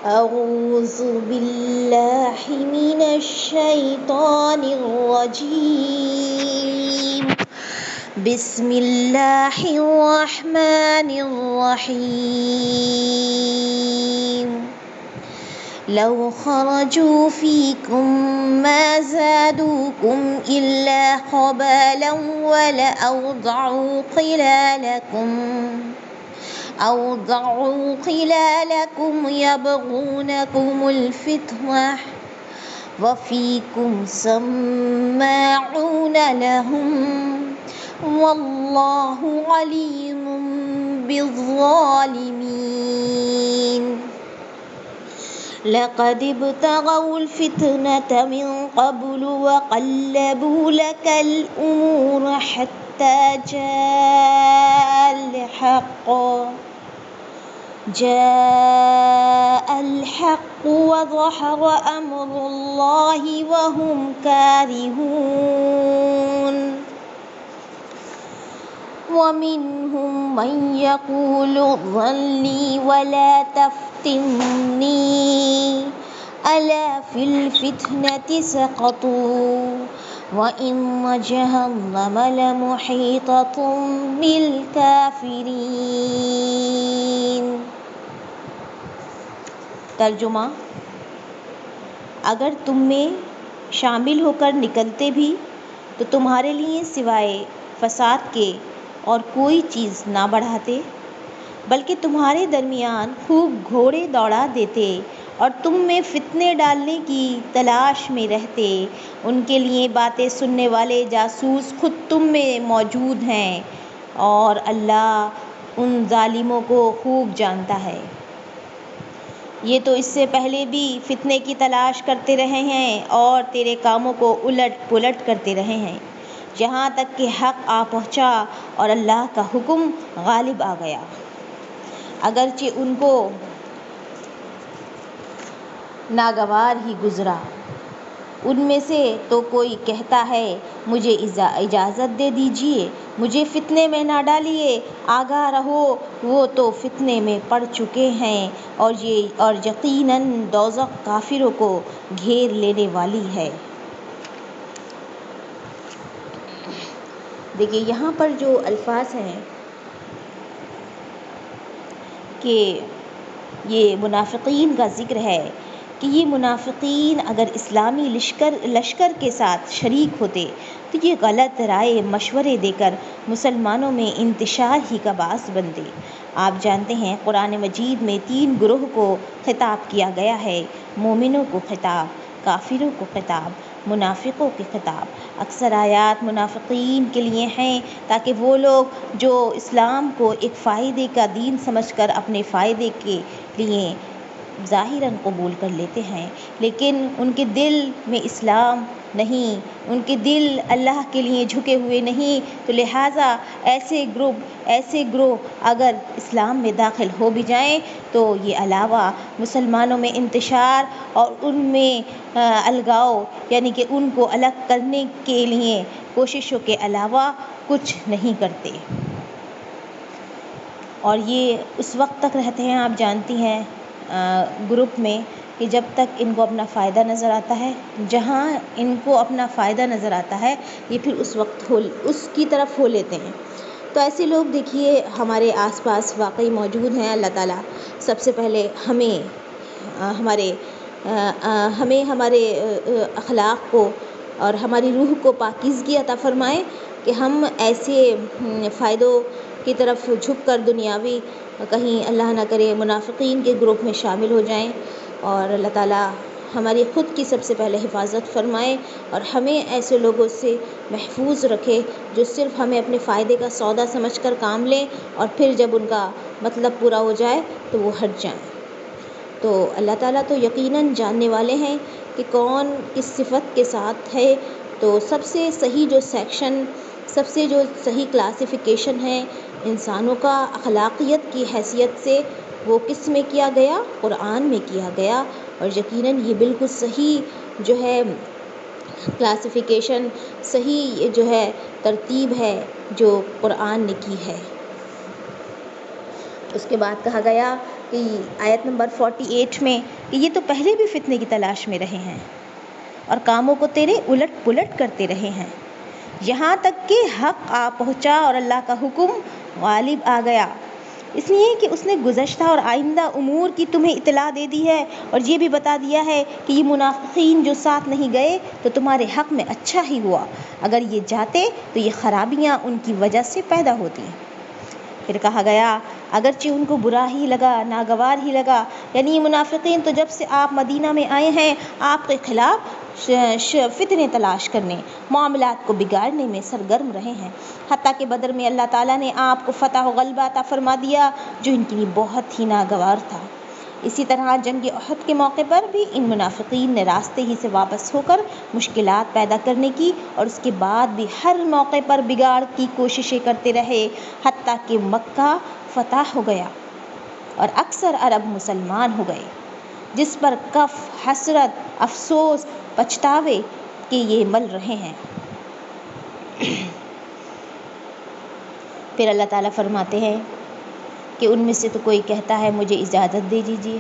أعوذ بالله من الشيطان الرجيم. بسم الله الرحمن الرحيم. لو خرجوا فيكم ما زادوكم إلا خبالا أوضعوا خلالكم يبغونكم الفتنة وفيكم سماعون لهم والله عليم بالظالمين. لقد ابتغوا الفتنة من قبل وقلبوا لك الأمور حتى جاء الحق وظهر أمر الله وهم كارهون. ومنهم من يقول ذرني ولا تفتني ألا في الفتنة سقطوا وإن جهنم لمحيطة بالكافرين. ترجمہ: اگر تم میں شامل ہو کر نکلتے بھی تو تمہارے لیے سوائے فساد کے اور کوئی چیز نہ بڑھاتے، بلکہ تمہارے درمیان خوب گھوڑے دوڑا دیتے اور تم میں فتنے ڈالنے کی تلاش میں رہتے. ان کے لیے باتیں سننے والے جاسوس خود تم میں موجود ہیں اور اللہ ان ظالموں کو خوب جانتا ہے. یہ تو اس سے پہلے بھی فتنے کی تلاش کرتے رہے ہیں اور تیرے کاموں کو الٹ پلٹ کرتے رہے ہیں، یہاں تک کہ حق آ پہنچا اور اللہ کا حکم غالب آ گیا. اگرچہ ان کو ناگوار ہی گزرا. ان میں سے تو کوئی کہتا ہے مجھے اجازت دے دیجیے، مجھے فتنے میں نہ ڈالیے، آگاہ رہو وہ تو فتنے میں پڑ چکے ہیں اور یقیناً دوزخ کافروں کو گھیر لینے والی ہے. دیکھیے یہاں پر جو الفاظ ہیں کہ یہ منافقین کا ذکر ہے کہ یہ منافقین اگر اسلامی لشکر کے ساتھ شریک ہوتے تو یہ غلط رائے مشورے دے کر مسلمانوں میں انتشار ہی کا باعث بنتے. آپ جانتے ہیں قرآن مجید میں 3 گروہ کو خطاب کیا گیا ہے: مومنوں کو خطاب، کافروں کو خطاب، منافقوں کے خطاب. اکثر آیات منافقین کے لیے ہیں تاکہ وہ لوگ جو اسلام کو ایک فائدے کا دین سمجھ کر اپنے فائدے کے لیے ظاہراً قبول کر لیتے ہیں لیکن ان کے دل میں اسلام نہیں، ان کے دل اللہ کے لیے جھکے ہوئے نہیں، تو لہٰذا ایسے گروہ اگر اسلام میں داخل ہو بھی جائیں تو یہ علاوہ مسلمانوں میں انتشار اور ان میں الگاؤ یعنی کہ ان کو الگ کرنے کے لیے کوششوں کے علاوہ کچھ نہیں کرتے. اور یہ اس وقت تک رہتے ہیں، آپ جانتی ہیں گروپ میں کہ جب تک ان کو اپنا فائدہ نظر آتا ہے، جہاں ان کو اپنا فائدہ نظر آتا ہے یہ پھر اس وقت اس کی طرف ہو لیتے ہیں. تو ایسے لوگ دیکھیے ہمارے آس پاس واقعی موجود ہیں. اللہ تعالیٰ سب سے پہلے ہمیں ہمارے اخلاق کو اور ہماری روح کو پاکیزگی عطا فرمائے کہ ہم ایسے فائدوں کی طرف جھک کر دنیاوی کہیں اللہ نہ کرے منافقین کے گروپ میں شامل ہو جائیں. اور اللہ تعالیٰ ہماری خود کی سب سے پہلے حفاظت فرمائے اور ہمیں ایسے لوگوں سے محفوظ رکھے جو صرف ہمیں اپنے فائدے کا سودا سمجھ کر کام لیں اور پھر جب ان کا مطلب پورا ہو جائے تو وہ ہٹ جائیں. تو اللہ تعالیٰ تو یقیناً جاننے والے ہیں کہ کون کس صفت کے ساتھ ہے. تو سب سے صحیح جو سیکشن، سب سے جو صحیح کلاسیفیکیشن ہے انسانوں کا اخلاقیت کی حیثیت سے وہ کس میں کیا گیا؟ قرآن میں کیا گیا. اور یقیناً یہ بالکل صحیح جو ہے کلاسیفیکیشن، صحیح جو ہے ترتیب ہے جو قرآن نے کی ہے. اس کے بعد کہا گیا کہ آیت نمبر 48 میں کہ یہ تو پہلے بھی فتنے کی تلاش میں رہے ہیں اور کاموں کو تیرے الٹ پلٹ کرتے رہے ہیں، یہاں تک کہ حق آ پہنچا اور اللہ کا حکم غالب آ گیا، اس لیے کہ اس نے گزشتہ اور آئندہ امور کی تمہیں اطلاع دے دی ہے اور یہ بھی بتا دیا ہے کہ یہ منافقین جو ساتھ نہیں گئے تو تمہارے حق میں اچھا ہی ہوا، اگر یہ جاتے تو یہ خرابیاں ان کی وجہ سے پیدا ہوتی۔ پھر کہا گیا اگرچہ ان کو برا ہی لگا، ناگوار ہی لگا، یعنی یہ منافقین تو جب سے آپ مدینہ میں آئے ہیں آپ کے خلاف فتنے تلاش کرنے، معاملات کو بگاڑنے میں سرگرم رہے ہیں، حتیٰ کہ بدر میں اللہ تعالیٰ نے آپ کو فتح و غلبہ عطا فرما دیا جو ان کے لیے بہت ہی ناگوار تھا۔ اسی طرح جنگ احد کے موقع پر بھی ان منافقین نے راستے ہی سے واپس ہو کر مشکلات پیدا کرنے کی اور اس کے بعد بھی ہر موقع پر بگاڑ کی کوششیں کرتے رہے، حتیٰ کہ مکہ فتح ہو گیا اور اکثر عرب مسلمان ہو گئے، جس پر کف، حسرت، افسوس، پچھتاوے کے یہ مل رہے ہیں۔ پھر اللہ تعالیٰ فرماتے ہیں کہ ان میں سے تو کوئی کہتا ہے مجھے اجازت دے دیجیے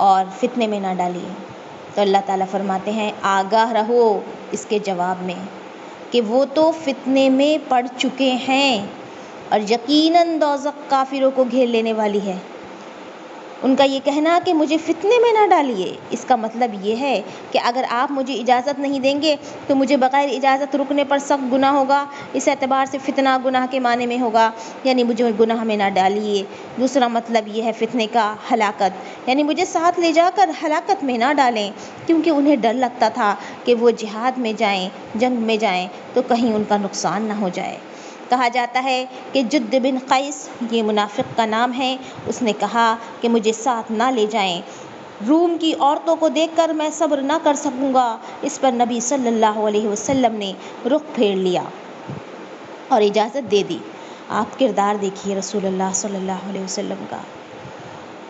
اور فتنے میں نہ ڈالیے، تو اللہ تعالیٰ فرماتے ہیں آگاہ رہو اس کے جواب میں کہ وہ تو فتنے میں پڑ چکے ہیں اور یقیناً دوزخ کافروں کو گھیر لینے والی ہے۔ ان کا یہ کہنا کہ مجھے فتنے میں نہ ڈالیے، اس کا مطلب یہ ہے کہ اگر آپ مجھے اجازت نہیں دیں گے تو مجھے بغیر اجازت رکنے پر سخت گناہ ہوگا، اس اعتبار سے فتنہ گناہ کے معنی میں ہوگا، یعنی مجھے گناہ میں نہ ڈالیے۔ دوسرا مطلب یہ ہے فتنے کا ہلاکت، یعنی مجھے ساتھ لے جا کر ہلاکت میں نہ ڈالیں، کیونکہ انہیں ڈر لگتا تھا کہ وہ جہاد میں جائیں، جنگ میں جائیں تو کہیں ان کا نقصان نہ ہو جائے۔ کہا جاتا ہے کہ جد بن قیس، یہ منافق کا نام ہے، اس نے کہا کہ مجھے ساتھ نہ لے جائیں، روم کی عورتوں کو دیکھ کر میں صبر نہ کر سکوں گا۔ اس پر نبی صلی اللہ علیہ وسلم نے رخ پھیر لیا اور اجازت دے دی۔ آپ کردار دیکھیے رسول اللہ صلی اللہ علیہ وسلم کا۔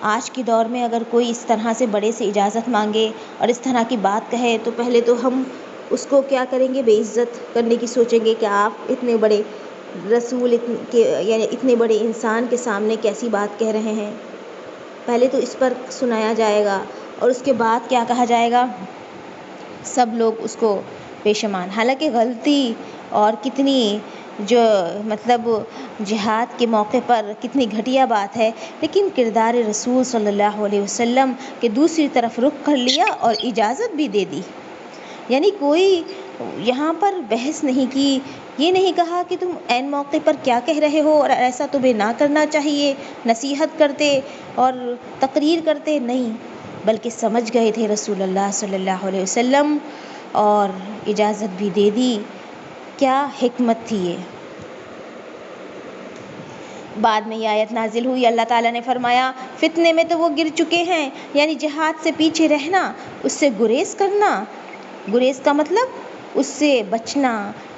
آج کے دور میں اگر کوئی اس طرح سے بڑے سے اجازت مانگے اور اس طرح کی بات کہے تو پہلے تو ہم اس کو کیا کریں گے، بے عزت کرنے کی سوچیں گے کہ آپ اتنے بڑے رسول یعنی اتنے بڑے انسان کے سامنے کیسی بات کہہ رہے ہیں۔ پہلے تو اس پر سنایا جائے گا اور اس کے بعد کیا کہا جائے گا، سب لوگ اس کو پیشمان، حالانکہ غلطی اور کتنی جو مطلب جہاد کے موقع پر کتنی گھٹیا بات ہے، لیکن کردار رسول صلی اللہ علیہ وسلم کے دوسری طرف رخ کر لیا اور اجازت بھی دے دی، یعنی کوئی یہاں پر بحث نہیں کی، یہ نہیں کہا کہ تم عین موقع پر کیا کہہ رہے ہو اور ایسا تمہیں نہ کرنا چاہیے، نصیحت کرتے اور تقریر کرتے، نہیں، بلکہ سمجھ گئے تھے رسول اللہ صلی اللہ علیہ وسلم اور اجازت بھی دے دی۔ کیا حکمت تھی یہ۔ بعد میں یہ آیت نازل ہوئی، اللہ تعالیٰ نے فرمایا فتنے میں تو وہ گر چکے ہیں، یعنی جہاد سے پیچھے رہنا، اس سے گریز کرنا، گریز کا مطلب اس سے بچنا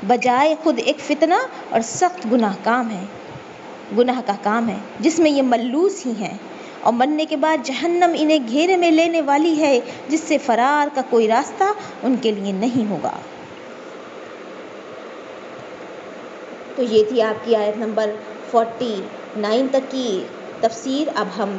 بجائے خود ایک فتنہ اور سخت گناہ کا کام ہے جس میں یہ ملوث ہی ہیں، اور مرنے کے بعد جہنم انہیں گھیرے میں لینے والی ہے جس سے فرار کا کوئی راستہ ان کے لیے نہیں ہوگا۔ تو یہ تھی آپ کی آیت نمبر 49 تک کی تفسیر۔ اب ہم